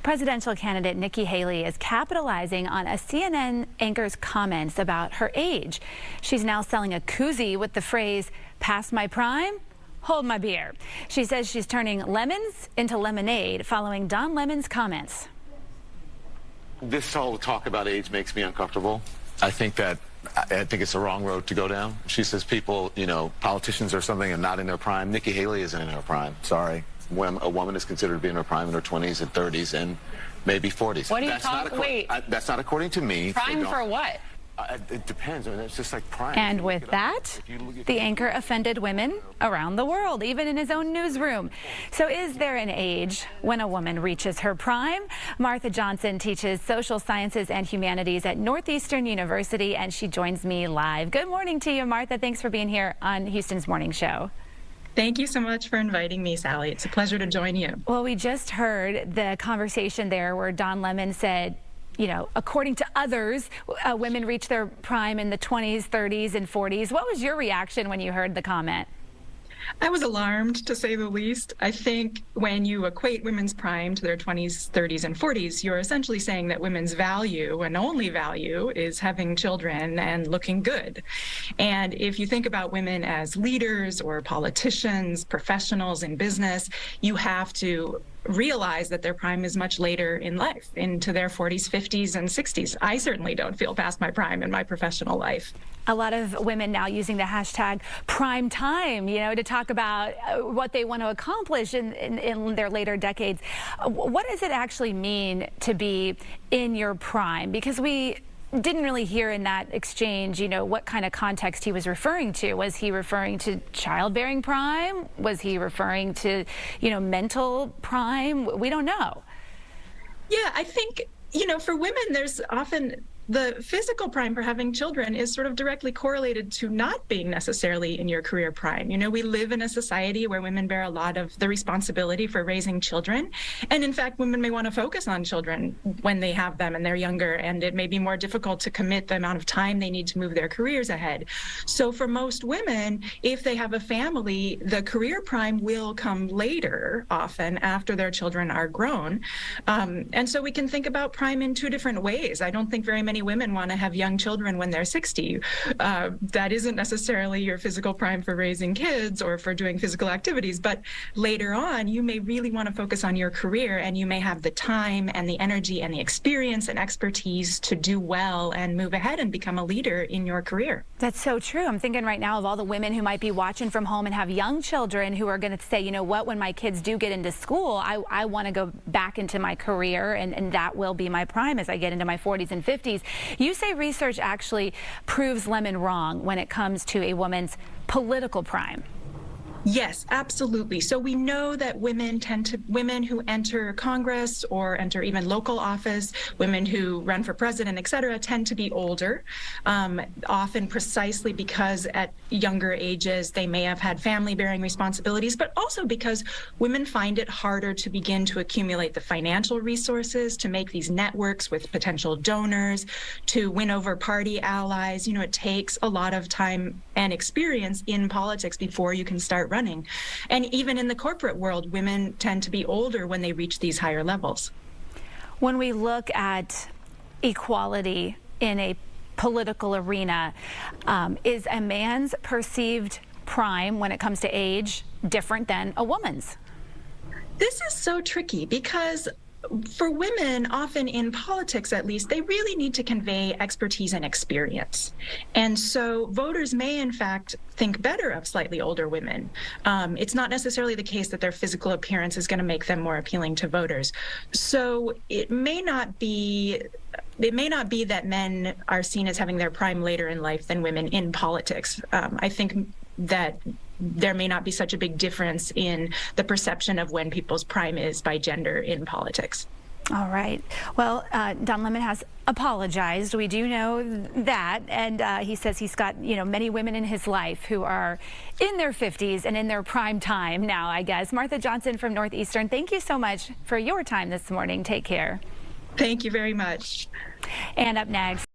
Presidential candidate Nikki Haley is capitalizing on a CNN anchor's comments about her age. She's now selling a koozie with the phrase, "Past my prime, hold my beer." She says she's turning lemons into lemonade following Don Lennon's comments. This whole talk about age makes me uncomfortable. I think it's the wrong road to go down. She says people, politicians or something are not in their prime. Nikki Haley isn't in her prime. Sorry. When a woman is considered to be in her prime in her 20s and 30s and maybe 40s. What are you talking? Wait. That's not according to me. Prime for what? It depends. I mean, it's just like prime. And with that, the anchor offended women around the world, even in his own newsroom. So is there an age when a woman reaches her prime? Martha Johnson teaches social sciences and humanities at Northeastern University, and she joins me live. Good morning to you, Martha. Thanks for being here on Houston's Morning Show. Thank you so much for inviting me, Sally. It's a pleasure to join you. Well, we just heard the conversation there where Don Lennon said, according to others, women reach their prime in the 20s, 30s, and 40s. What was your reaction when you heard the comment? I was alarmed, to say the least. I think when you equate women's prime to their 20s, 30s, and 40s, you're essentially saying that women's value and only value is having children and looking good. And if you think about women as leaders or politicians, professionals in business, you have to realize that their prime is much later in life, into their 40s, 50s, and 60s. I certainly don't feel past my prime in my professional life. A lot of women now using the hashtag prime time, to talk about what they want to accomplish in their later decades. What does it actually mean to be in your prime? Because we didn't really hear in that exchange, what kind of context he was referring to. Was he referring to childbearing prime? Was he referring to, mental prime? We don't know. Yeah, I think, for women, there's often the physical prime for having children is sort of directly correlated to not being necessarily in your career prime. We live in a society where women bear a lot of the responsibility for raising children. And in fact, women may want to focus on children when they have them and they're younger, and it may be more difficult to commit the amount of time they need to move their careers ahead. So for most women, if they have a family, the career prime will come later, often after their children are grown. And so we can think about prime in two different ways. I don't think very many women want to have young children when they're 60. That isn't necessarily your physical prime for raising kids or for doing physical activities, but later on, you may really want to focus on your career, and you may have the time and the energy and the experience and expertise to do well and move ahead and become a leader in your career. That's so true. I'm thinking right now of all the women who might be watching from home and have young children who are going to say, when my kids do get into school, I want to go back into my career, and that will be my prime as I get into my 40s and 50s. You say research actually proves Lemon wrong when it comes to a woman's political prime. Yes, absolutely. So we know that women who enter Congress or enter even local office, women who run for president, et cetera, tend to be older, often precisely because at younger ages they may have had family-bearing responsibilities, but also because women find it harder to begin to accumulate the financial resources, to make these networks with potential donors, to win over party allies. It takes a lot of time and experience in politics before you can start running. And even in the corporate world, women tend to be older when they reach these higher levels. When we look at equality in a political arena, is a man's perceived prime when it comes to age different than a woman's? This is so tricky because for women, often in politics at least, they really need to convey expertise and experience. And so voters may, in fact, think better of slightly older women. It's not necessarily the case that their physical appearance is going to make them more appealing to voters. So it may not be that men are seen as having their prime later in life than women in politics. I think that there may not be such a big difference in the perception of when people's prime is by gender in politics. All right. Well, Don Lennon has apologized. We do know that. And he says he's got, many women in his life who are in their 50s and in their prime time now, I guess. Martha Johnson from Northeastern, thank you so much for your time this morning. Take care. Thank you very much. And up next.